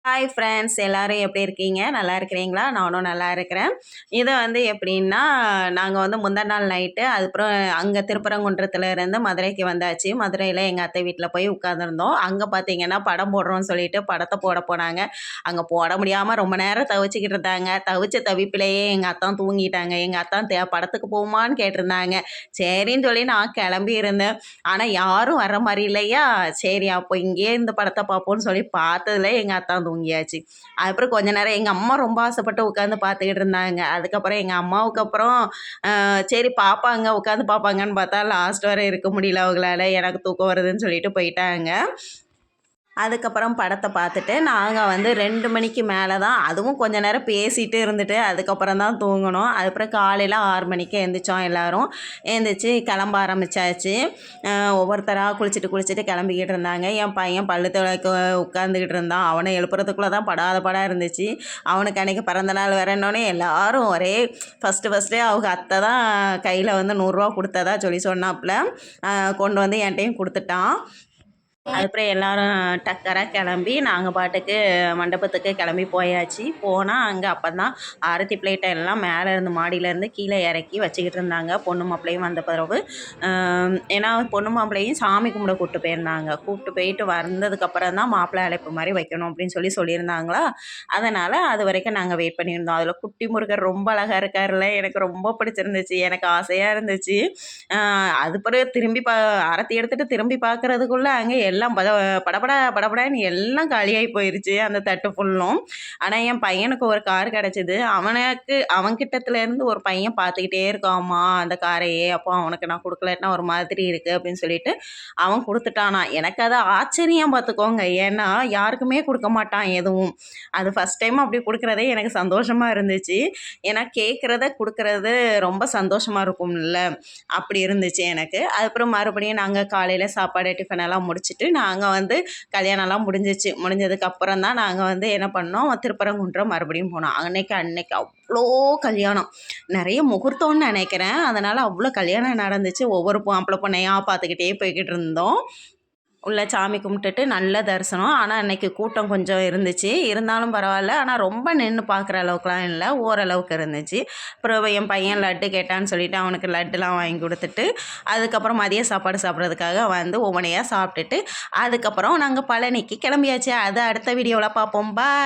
Hi friends, எல்லாரும் எப்படி இருக்கீங்க? நல்லா இருக்கிறீங்களா? நானும் நல்லா இருக்கிறேன். இதை எப்படின்னா, நாங்கள் முந்தா நாள் நைட்டு அதுக்கப்புறம் அங்கே திருப்பரங்குன்றத்துல இருந்து மதுரைக்கு வந்தாச்சு. மதுரையில் எங்கள் அத்தை வீட்டில் போய் உட்காந்துருந்தோம். அங்கே பார்த்தீங்கன்னா படம் போடுறோம்னு சொல்லிட்டு படத்தை போட போனாங்க. அங்கே போட முடியாமல் ரொம்ப நேரம் தவிச்சிக்கிட்டு இருந்தாங்க. தவிச்ச தவிப்பிலேயே எங்கள் அத்தான் தூங்கிட்டாங்க. எங்கள் அத்தான் படத்துக்கு போகுமான்னு கேட்டிருந்தாங்க. சரின்னு சொல்லி நான் கிளம்பி இருந்தேன். ஆனால் யாரும் வர்ற மாதிரி இல்லையா, சரி அப்போ இங்கேயே இந்த படத்தை பார்ப்போம்னு சொல்லி பார்த்ததுல எங்கள் அத்தான் தூங்கியாச்சு. அதுக்கப்புறம் கொஞ்ச நேரம் எங்கள் அம்மா ரொம்ப ஆசைப்பட்டு உட்காந்து பார்த்துக்கிட்டு இருந்தாங்க. அதுக்கப்புறம் எங்கள் அம்மாவுக்கு அப்புறம் சரி பார்ப்பாங்க, உட்காந்து பார்ப்பாங்கன்னு பார்த்தா லாஸ்ட் வரை இருக்க முடியல அவங்களால. எனக்கு தூக்கம் வருதுன்னு சொல்லிட்டு போயிட்டாங்க. அதுக்கப்புறம் படத்தை பார்த்துட்டு நாங்கள் 2 மணிக்கு மேலே தான், அதுவும் கொஞ்ச நேரம் பேசிகிட்டு இருந்துட்டு அதுக்கப்புறம் தான் தூங்கணும். அதுக்கப்புறம் காலையில் 6 மணிக்கு எழுந்திரிச்சோம். எல்லோரும் எழுந்திரிச்சு கிளம்ப ஆரம்பித்தாச்சு. ஒவ்வொருத்தராக குளிச்சுட்டு கிளம்பிக்கிட்டு இருந்தாங்க. என் பையன் பல்லு துலக்க உட்காந்துக்கிட்டு இருந்தான். அவனை எழுப்புறதுக்குள்ளே தான் படாத படம் இருந்துச்சு. அவனுக்கு அன்றைக்கி பிறந்தநாள் வரணுன்னே எல்லோரும் ஒரே ஃபஸ்ட்டு அவங்க அத்தை தான் கையில் 100 ரூபா கொடுத்ததா சொல்லி சொன்னாப்புல கொண்டு என்கிட்டையும் கொடுத்துட்டான். அதுக்கப்புறம் எல்லோரும் டக்கராக கிளம்பி நாங்கள் பாட்டுக்கு மண்டபத்துக்கு கிளம்பி போயாச்சு. போனால் அங்கே அப்போ தான் ஆரத்தி பிளேட்டை எல்லாம் மேலே இருந்து மாடியிலேருந்து கீழே இறக்கி வச்சுக்கிட்டு இருந்தாங்க. பொண்ணு மாப்பிள்ளையும் வந்த பிறகு ஏன்னா பொண்ணு மாப்பிள்ளையும் சாமி கும்பிட கூப்பிட்டு போயிருந்தாங்க. கூப்பிட்டு போயிட்டு வந்ததுக்கப்புறம் தான் மாப்பிள்ளை அழைப்பு மாதிரி வைக்கணும் அப்படின்னு சொல்லியிருந்தாங்களா. அதனால் அது வரைக்கும் நாங்கள் வெயிட் பண்ணியிருந்தோம். அதில் குட்டி முருகர் ரொம்ப அழகாக இருக்கார்ல, எனக்கு ரொம்ப பிடிச்சிருந்துச்சு. எனக்கு ஆசையாக இருந்துச்சு. அது பிறகு திரும்பி ஆரத்தி எடுத்துகிட்டு திரும்பி பார்க்குறதுக்குள்ளே அங்கே எல்லாம் படபடன்னு எல்லாம் காலியாகி போயிடுச்சு அந்த தட்டு ஃபுல்லும். ஆனால் என் பையனுக்கு ஒரு கார் கிடச்சிது. அவன்கிட்டத்துலேருந்து ஒரு பையன் பார்த்துக்கிட்டே இருக்காம்மா அந்த காரையே. அப்போ அவனுக்கு நான் கொடுக்கலன்னா ஒரு மாதிரி இருக்குது அப்படின்னு சொல்லிட்டு அவன் கொடுத்துட்டானா. எனக்கு அது ஆச்சரியம் பார்த்துக்கோங்க. ஏன்னா யாருக்குமே கொடுக்க மாட்டான் எதுவும். அது ஃபஸ்ட் டைம் அப்படி கொடுக்குறதே எனக்கு சந்தோஷமாக இருந்துச்சு. ஏன்னா கேட்குறத கொடுக்குறது ரொம்ப சந்தோஷமாக இருக்கும்ல, அப்படி இருந்துச்சு எனக்கு. அதுக்கப்புறம் மறுபடியும் நாங்கள் காலையில் சாப்பாடு டிஃபன் எல்லாம் முடிச்சுட்டு நாங்கள் கல்யாணம்லாம் முடிஞ்சதுக்கப்புறம் தான் நாங்கள் என்ன பண்ணோம், திருப்பரங்குன்றம் மறுபடியும் போனோம். அன்னைக்கு அவ்வளோ கல்யாணம், நிறைய முகூர்த்தம்னு நினைக்கிறேன். அதனால் அவ்வளோ கல்யாணம் நடந்துச்சு. ஒவ்வொரு மாப்பிள்ளை பொண்ணையாக பார்த்துக்கிட்டே போய்கிட்டு இருந்தோம். உள்ள சாமி கும்பிட்டுட்டு நல்ல தரிசனம். ஆனால் அன்றைக்கி கூட்டம் கொஞ்சம் இருந்துச்சு, இருந்தாலும் பரவாயில்ல. ஆனால் ரொம்ப நின்று பார்க்குற அளவுக்குலாம் இல்லை, ஓரளவுக்கு இருந்துச்சு. அப்புறம் என் பையன் லட்டு கேட்டான்னு சொல்லிவிட்டு அவனுக்கு லட்டுலாம் வாங்கி கொடுத்துட்டு அதுக்கப்புறம் மதிய சாப்பாடு சாப்பிட்றதுக்காக ஒவ்வொன்றையாக சாப்பிட்டுட்டு அதுக்கப்புறம் நாங்கள் பழனிக்கு கிளம்பியாச்சு. அதை அடுத்த வீடியோவில் பார்ப்போம். பாய்.